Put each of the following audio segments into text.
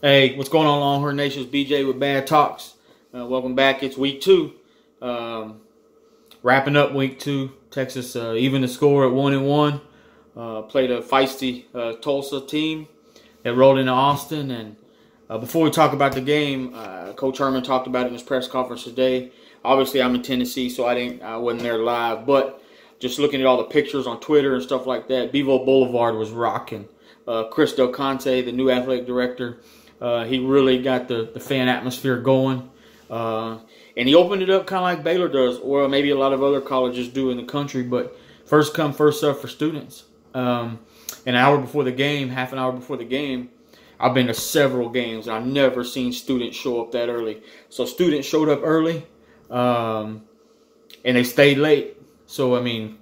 Hey, what's going on, Longhorn Nation? It's BJ with Bad Talks. Welcome back. It's week 2. Wrapping up week 2. Texas even the score at 1-1. Played a feisty Tulsa team that rolled into Austin. And before we talk about the game, Coach Herman talked about it in his press conference today. Obviously, I'm in Tennessee, so I wasn't there live. But just looking at all the pictures on Twitter and stuff like that, Bevo Boulevard was rocking. Chris Del Conte, the new athletic director, he really got the fan atmosphere going. And he opened it up kind of like Baylor does, or maybe a lot of other colleges do in the country, but first come, first serve for students. An hour before the game, half an hour before the game, I've been to several games, and I've never seen students show up that early. So students showed up early, and they stayed late. So, I mean,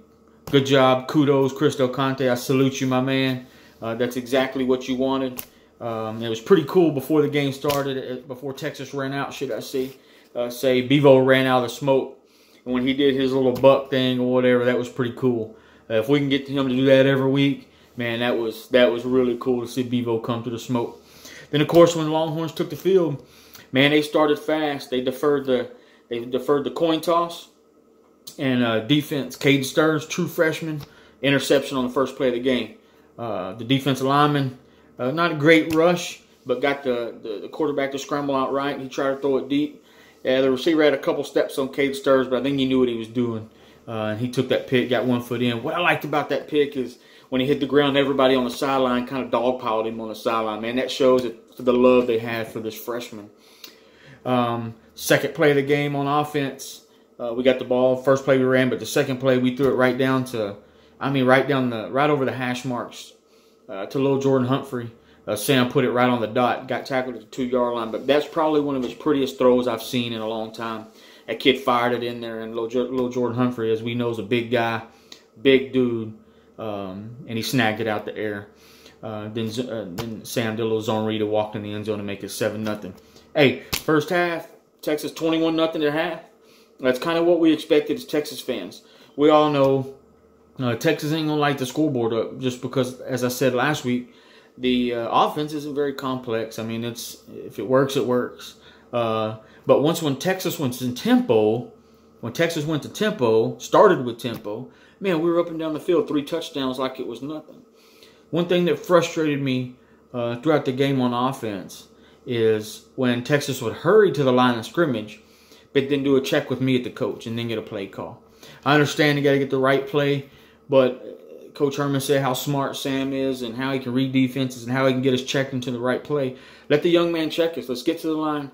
good job. Kudos, Chris Del Conte. I salute you, my man. That's exactly what you wanted. It was pretty cool before the game started, before Texas ran out, should I say Bevo ran out of the smoke. And when he did his little buck thing or whatever, that was pretty cool. If we can get him to do that every week, man, that was really cool to see Bevo come to the smoke. Then, of course, when the Longhorns took the field, man, they started fast. They deferred the coin toss. And defense, Caden Stearns, true freshman, interception on the first play of the game. The defensive lineman, not a great rush, but got the quarterback to scramble out right. He tried to throw it deep. The receiver had a couple steps on Caden Stearns, but I think he knew what he was doing. And he took that pick, got 1 foot in. What I liked about that pick is when he hit the ground, everybody on the sideline kind of dogpiled him on the sideline. Man, that shows the love they had for this freshman. Second play of the game on offense, we got the ball. First play we ran, but the second play we threw it right down to, right over the hash marks to little Jordan Humphrey. Sam put it right on the dot, got tackled at the 2-yard line. But that's probably one of his prettiest throws I've seen in a long time. That kid fired it in there, and little Jordan Humphrey, as we know, is a big guy, big dude, and he snagged it out the air. Then Sam did a little zone read to walk in the end zone to make it 7-0. Hey, first half, Texas 21-0 at half. That's kind of what we expected as Texas fans. We all know Texas ain't going to light the scoreboard up just because, as I said last week, the offense isn't very complex. I mean, if it works, it works. But when Texas went to tempo, started with tempo, man, we were up and down the field, 3 touchdowns like it was nothing. One thing that frustrated me throughout the game on offense is when Texas would hurry to the line of scrimmage, but then do a check with me at the coach and then get a play call. I understand you got to get the right play, but Coach Herman said how smart Sam is and how he can read defenses and how he can get us checked into the right play. Let the young man check us. Let's get to the line.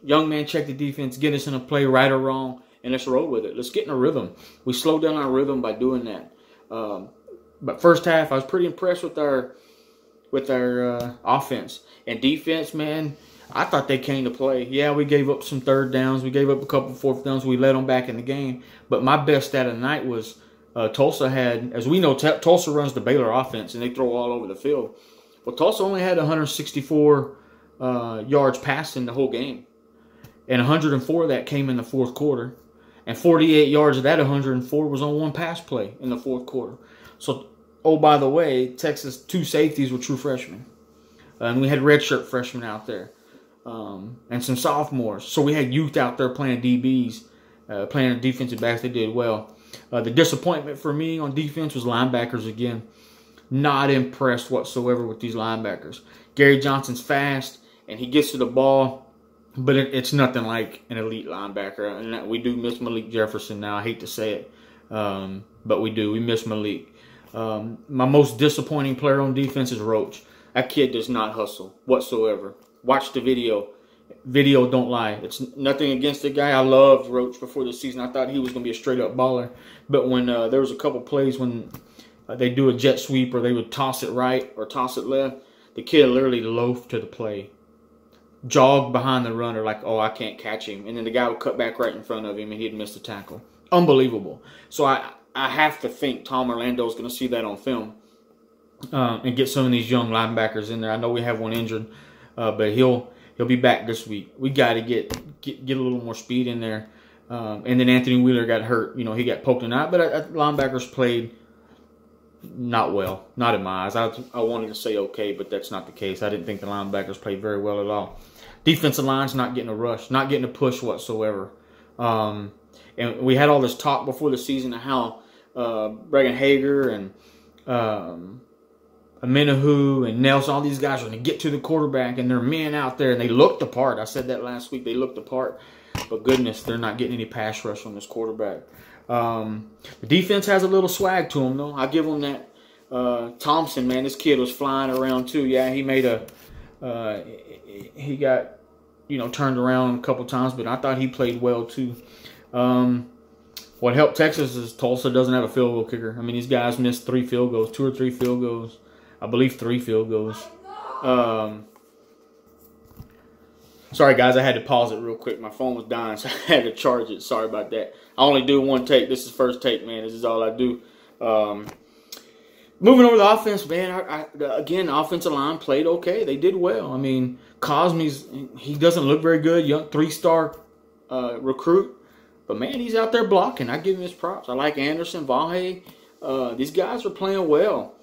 Young man check the defense, get us in a play right or wrong, and let's roll with it. Let's get in a rhythm. We slowed down our rhythm by doing that. But first half, I was pretty impressed with our offense. And defense, man, I thought they came to play. Yeah, we gave up some third downs. We gave up a couple fourth downs. We let them back in the game. But my best stat of the night was Tulsa had, as we know, Tulsa runs the Baylor offense, and they throw all over the field. Well, Tulsa only had 164 yards passing the whole game. And 104 of that came in the fourth quarter. And 48 yards of that 104 was on one pass play in the fourth quarter. So, oh, by the way, Texas' 2 safeties were true freshmen. And we had redshirt freshmen out there. And some sophomores. So we had youth out there playing DBs, playing defensive backs. They did well. The disappointment for me on defense was linebackers again. Not impressed whatsoever with these linebackers. Gary Johnson's fast, and he gets to the ball, but it's nothing like an elite linebacker. And we do miss Malik Jefferson now. I hate to say it, but we do. We miss Malik. My most disappointing player on defense is Roach. That kid does not hustle whatsoever. Watch the video. Video don't lie. It's nothing against the guy. I loved Roach before the season. I thought he was going to be a straight-up baller. But when there was a couple plays when they do a jet sweep or they would toss it right or toss it left, the kid literally loafed to the play. Jogged behind the runner like, oh, I can't catch him. And then the guy would cut back right in front of him and he'd miss the tackle. Unbelievable. So I have to think Tom Orlando's going to see that on film and get some of these young linebackers in there. I know we have one injured, but he'll be back this week. We got to get a little more speed in there. And then Anthony Wheeler got hurt. You know, he got poked in the eye. But linebackers played not well. Not in my eyes. I wanted to say okay, but that's not the case. I didn't think the linebackers played very well at all. Defensive line's not getting a rush, not getting a push whatsoever. And we had all this talk before the season of how Bregan Hager and Amenahu and Nelson, all these guys are going to get to the quarterback, and they're men out there, and they looked the part. I said that last week. They looked the part. But goodness, they're not getting any pass rush on this quarterback. The defense has a little swag to them, though. I give them that. Thompson, man, this kid was flying around too. Yeah, he made he got, turned around a couple times, but I thought he played well too. What helped Texas is Tulsa doesn't have a field goal kicker. I mean, these guys missed 3 field goals, 2 or 3 field goals. I believe 3 field goals. Sorry, guys, I had to pause it real quick. My phone was dying, so I had to charge it. Sorry about that. I only do one take. This is first take, man. This is all I do. Moving over to the offense, man, again, the offensive line played okay. They did well. I mean, he doesn't look very good, young 3-star recruit. But, man, he's out there blocking. I give him his props. I like Anderson, Vahe. These guys are playing well.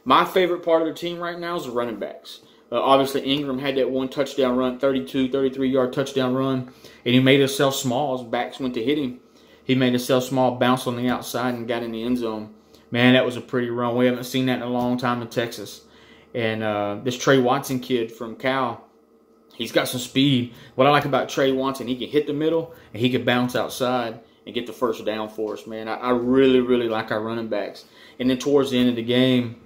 My favorite part of the team right now is the running backs. Obviously, Ingram had that 1 touchdown run, 33-yard touchdown run, and he made himself small as backs went to hit him. He made himself small, bounced on the outside, and got in the end zone. Man, that was a pretty run. We haven't seen that in a long time in Texas. And this Trey Watson kid from Cal, he's got some speed. What I like about Trey Watson, he can hit the middle, and he can bounce outside and get the first down for us, man. I really, really like our running backs. And then towards the end of the game,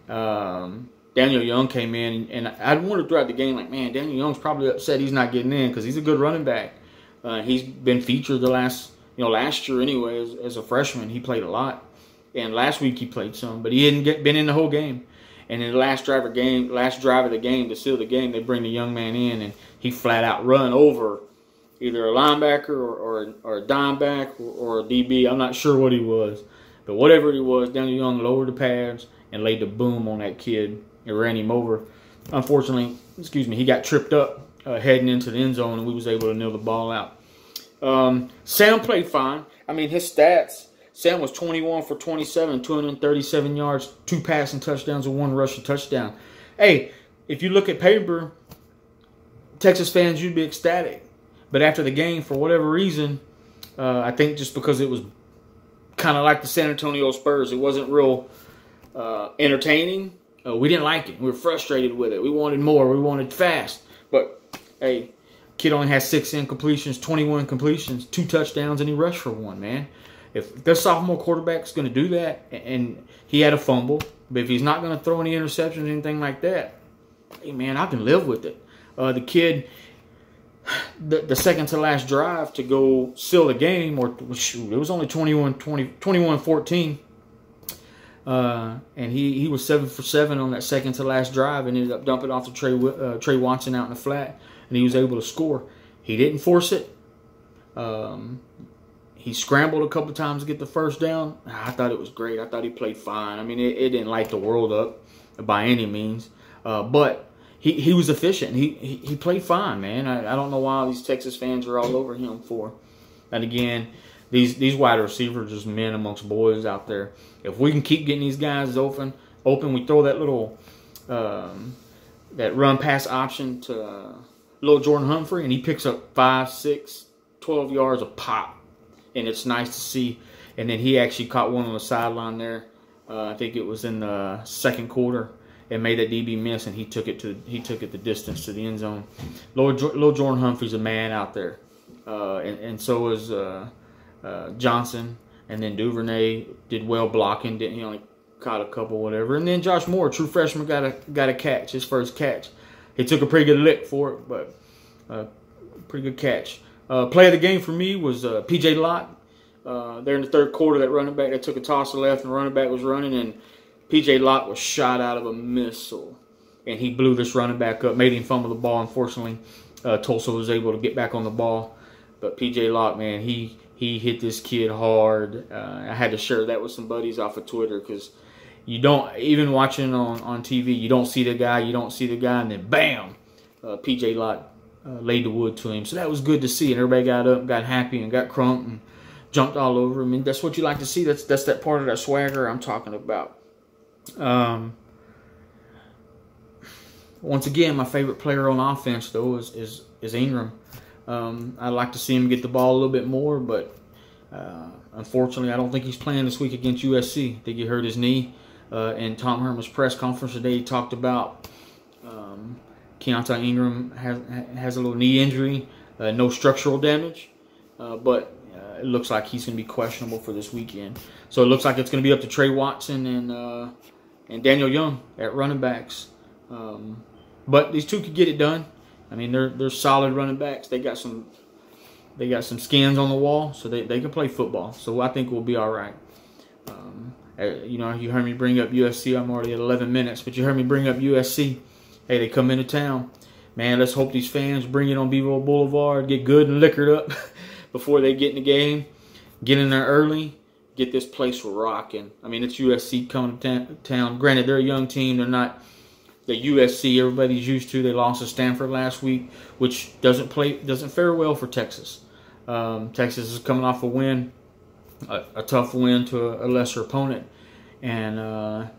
Daniel Young came in, and I wondered throughout the game, like, man, Daniel Young's probably upset he's not getting in because he's a good running back. He's been featured the last year anyway as a freshman. He played a lot, and last week he played some, but he hadn't been in the whole game. And in the last drive of the game to seal the game, they bring the young man in, and he flat out run over either a linebacker or a dime back or a DB. I'm not sure what he was, but whatever he was, Daniel Young lowered the pads and laid the boom on that kid. It ran him over. Unfortunately, he got tripped up heading into the end zone, and we was able to nail the ball out. Sam played fine. I mean, his stats, Sam was 21 for 27, 237 yards, 2 passing touchdowns, and 1 rushing touchdown. Hey, if you look at paper, Texas fans, you'd be ecstatic. But after the game, for whatever reason, I think just because it was kind of like the San Antonio Spurs, it wasn't real entertaining. We didn't like it. We were frustrated with it. We wanted more. We wanted fast. But, hey, kid only has 6 incompletions, 21 completions, 2 touchdowns, and he rushed for 1, man. If their sophomore quarterback's going to do that, and he had a fumble, but if he's not going to throw any interceptions or anything like that, hey, man, I can live with it. The kid, the second to last drive to go seal the game, or shoot, it was only 21-14. And he was 7 for 7 on that second to last drive, and ended up dumping off to Trey Watson out in the flat, and he was able to score. He didn't force it. He scrambled a couple times to get the first down. I thought it was great. I thought he played fine. I mean, it didn't light the world up by any means, but he was efficient. He played fine, man. I don't know why these Texas fans are all over him for. And again, these wide receivers are just men amongst boys out there. If we can keep getting these guys open, we throw that little that run pass option to little Jordan Humphrey, and he picks up 5, 6, 12 yards a pop, and it's nice to see. And then he actually caught one on the sideline there. I think it was in the second quarter, and made that DB miss, and he took it the distance to the end zone. Little Jordan Humphrey's a man out there, and so is Johnson, and then Duvernay did well blocking. He only caught a couple, whatever. And then Josh Moore, true freshman, got a catch, his first catch. He took a pretty good lick for it, but pretty good catch. Play of the game for me was P.J. Lott. There in the third quarter, that running back, they took a toss to left, and the running back was running, and P.J. Lott was shot out of a missile, and he blew this running back up, made him fumble the ball. Unfortunately, Tulsa was able to get back on the ball, but P.J. Lott, man, he hit this kid hard. I had to share that with some buddies off of Twitter, because you don't, even watching on TV, you don't see the guy, and then bam, P.J. Lott laid the wood to him. So that was good to see, and everybody got up, got happy, and got crunk, and jumped all over him. I mean, that's what you like to see. That's that part of that swagger I'm talking about. Once again, my favorite player on offense, though, is Ingram. I'd like to see him get the ball a little bit more, but unfortunately, I don't think he's playing this week against USC. I think he hurt his knee. In Tom Herman's press conference today, he talked about Keontae Ingram has a little knee injury, no structural damage, but it looks like he's going to be questionable for this weekend. So it looks like it's going to be up to Trey Watson and Daniel Young at running backs. But these two could get it done. I mean, they're solid running backs. They got some skins on the wall, so they can play football. So I think we'll be all right. You know, you heard me bring up USC. I'm already at 11 minutes, but you heard me bring up USC. Hey, they come into town. Man, let's hope these fans bring it on Bevo Boulevard, get good and liquored up before they get in the game. Get in there early, get this place rocking. I mean, it's USC coming to town. Granted, they're a young team. They're not the USC everybody's used to. They lost to Stanford last week, which doesn't fare well for Texas. Texas is coming off a win, a tough win to a lesser opponent, and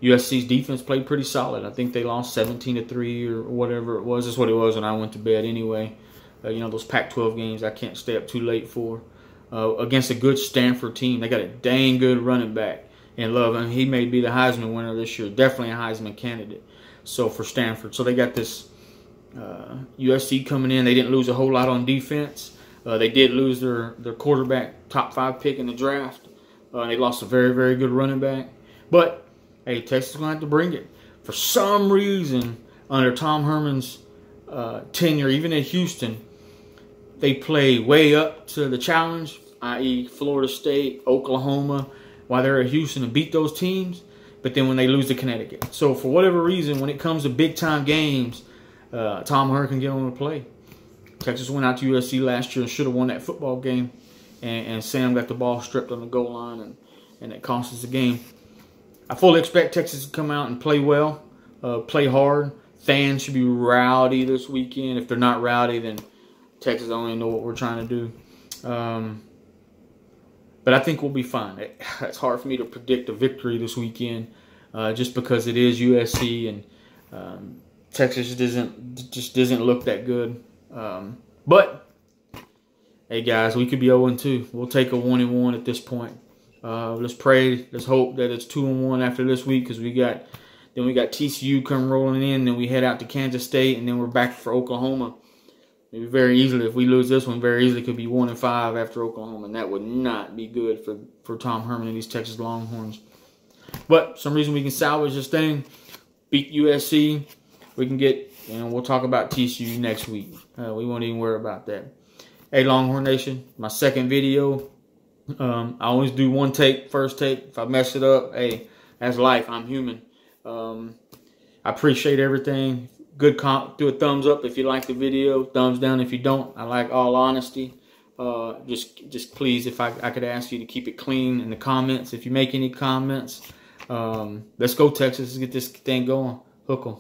USC's defense played pretty solid. I think they lost 17-3 or whatever it was. That's what it was when I went to bed anyway. You know, those Pac-12 games I can't stay up too late for. Against a good Stanford team. They got a dang good running back in Love. And he may be the Heisman winner this year. Definitely a Heisman candidate. So for Stanford. So they got this USC coming in. They didn't lose a whole lot on defense. They did lose their quarterback, top 5 pick in the draft. They lost a very, very good running back. But, hey, Texas is going to have to bring it. For some reason, under Tom Herman's tenure, even at Houston, they play way up to the challenge, i.e. Florida State, Oklahoma, while they're at Houston and beat those teams. But then when they lose to Connecticut. So for whatever reason, when it comes to big-time games, Tom Herman can get on the play. Texas went out to USC last year and should have won that football game. And Sam got the ball stripped on the goal line, and it cost us the game. I fully expect Texas to come out and play well, play hard. Fans should be rowdy this weekend. If they're not rowdy, then Texas only know what we're trying to do. But I think we'll be fine. It's hard for me to predict a victory this weekend just because it is USC and Texas just doesn't look that good. But, hey, guys, we could be 0-2. We'll take a 1-1 at this point. Let's pray. Let's hope that it's 2-1 after this week because we got TCU come rolling in. Then we head out to Kansas State, and then we're back for Oklahoma. Maybe very easily, if we lose this one, very easily could be 1-5 after Oklahoma, and that would not be good for Tom Herman and these Texas Longhorns. But for some reason we can salvage this thing, beat USC. We can get, we'll talk about TCU next week. We won't even worry about that. Hey, Longhorn Nation, my second video. I always do one take, first take. If I mess it up, hey, that's life. I'm human. I appreciate everything. Do a thumbs up if you like the video. Thumbs down if you don't. I like all honesty. Just please, if I could ask you to keep it clean in the comments. If you make any comments, let's go Texas. Let's get this thing going. Hook 'em.